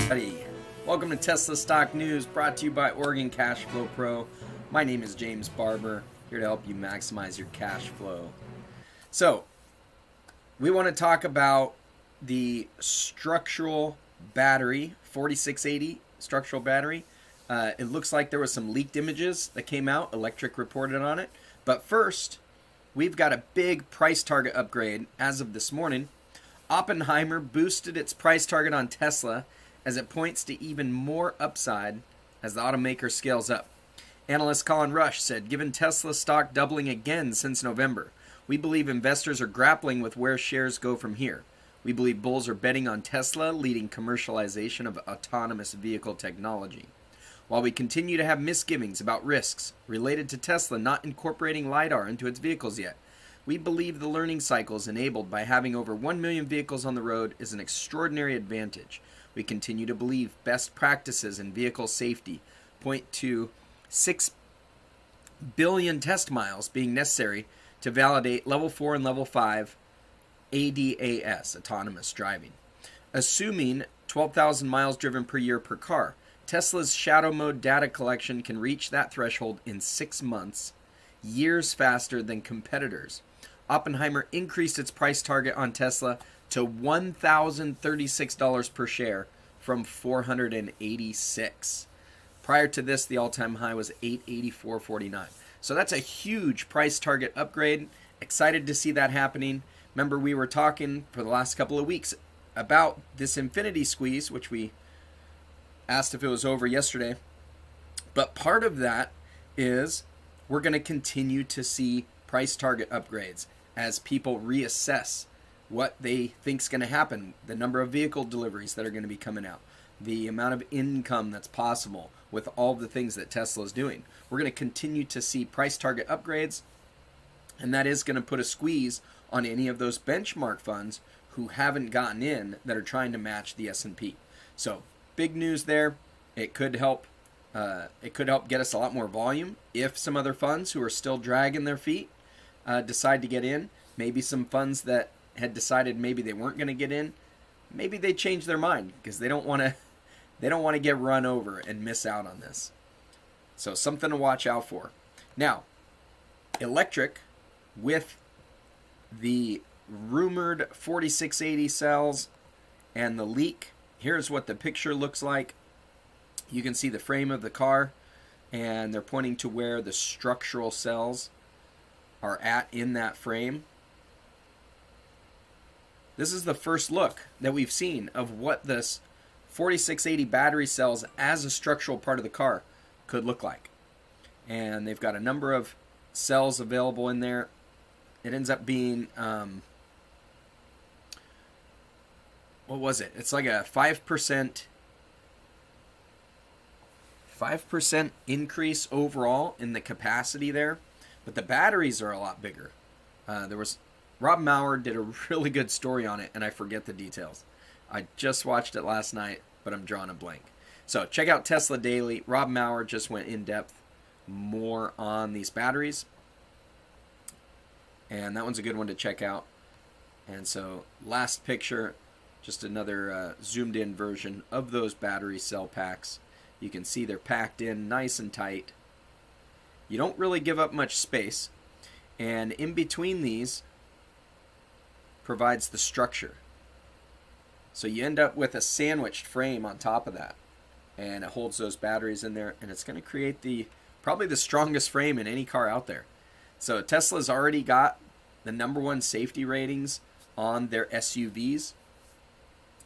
everybody. Welcome to Tesla Stock News, brought to you by Oregon Cash Flow Pro. My name is James Barber, here to help you maximize your cash flow. So, we want to talk about the structural battery, 4680 structural battery. It looks like there was some leaked images that came out. Electric reported on it. But first, we've got a big price target upgrade as of this morning. Oppenheimer boosted its price target on Tesla as it points to even more upside as the automaker scales up. Analyst Colin Rush said, given Tesla stock doubling again since November, we believe investors are grappling with where shares go from here. We believe bulls are betting on Tesla leading commercialization of autonomous vehicle technology. While we continue to have misgivings about risks related to Tesla not incorporating LiDAR into its vehicles yet, we believe the learning cycles enabled by having over 1 million vehicles on the road is an extraordinary advantage. We continue to believe best practices in vehicle safety point to 6 billion test miles being necessary to validate Level 4 and Level 5 ADAS, autonomous driving. Assuming 12,000 miles driven per year per car, Tesla's shadow mode data collection can reach that threshold in 6 months, years faster than competitors. Oppenheimer increased its price target on Tesla to $1,036 per share from $486. Prior to this, the all-time high was $884.49. So that's a huge price target upgrade. Excited to see that happening. Remember, we were talking for the last couple of weeks about this infinity squeeze, which we asked if it was over yesterday. But part of that is we're going to continue to see price target upgrades as people reassess what they think is going to happen, the number of vehicle deliveries that are going to be coming out, the amount of income that's possible with all the things that Tesla is doing. We're going to continue to see price target upgrades, and that is going to put a squeeze on any of those benchmark funds who haven't gotten in that are trying to match the S&P. So big news there. It could help get us a lot more volume if some other funds who are still dragging their feet decide to get in. Maybe some funds that had decided maybe they weren't going to get in, maybe they change their mind because they don't want to get run over and miss out on this. So something to watch out for. Now, electric with the rumored 4680 cells and the leak. Here's what the picture looks like. You can see the frame of the car, and they're pointing to where the structural cells are at in that frame. This is the first look that we've seen of what this 4680 battery cells as a structural part of the car could look like. And they've got a number of cells available in there. It ends up being, what was it? It's like a 5% increase overall in the capacity there, but the batteries are a lot bigger. Rob Maurer did a really good story on it, and I forget the details. I just watched it last night, but I'm drawing a blank. So check out Tesla Daily. Rob Maurer just went in depth more on these batteries, and that one's a good one to check out. And so last picture, just another zoomed in version of those battery cell packs. You can see they're packed in nice and tight. You don't really give up much space, and in between these provides the structure. So you end up with a sandwiched frame on top of that, and it holds those batteries in there, and it's going to create probably the strongest frame in any car out there. So Tesla's already got the #1 safety ratings on their SUVs,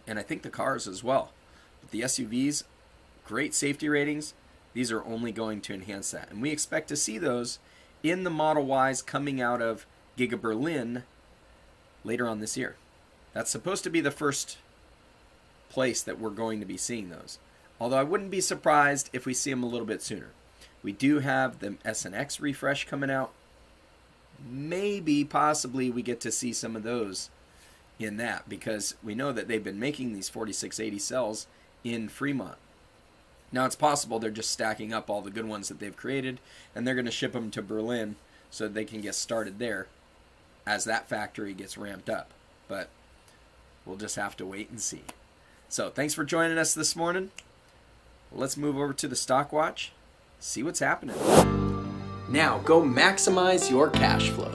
and I think the cars as well. But the SUVs, great safety ratings. These are only going to enhance that, and we expect to see those in the Model Ys coming out of Giga Berlin later on this year. That's supposed to be the first place that we're going to be seeing those. Although I wouldn't be surprised if we see them a little bit sooner. We do have the S and X refresh coming out. Maybe, possibly, we get to see some of those in that, because we know that they've been making these 4680 cells in Fremont. Now, it's possible they're just stacking up all the good ones that they've created, and they're going to ship them to Berlin so that they can get started there as that factory gets ramped up. But we'll just have to wait and see. So thanks for joining us this morning. Let's move over to the stock watch, see what's happening. Now go maximize your cash flow.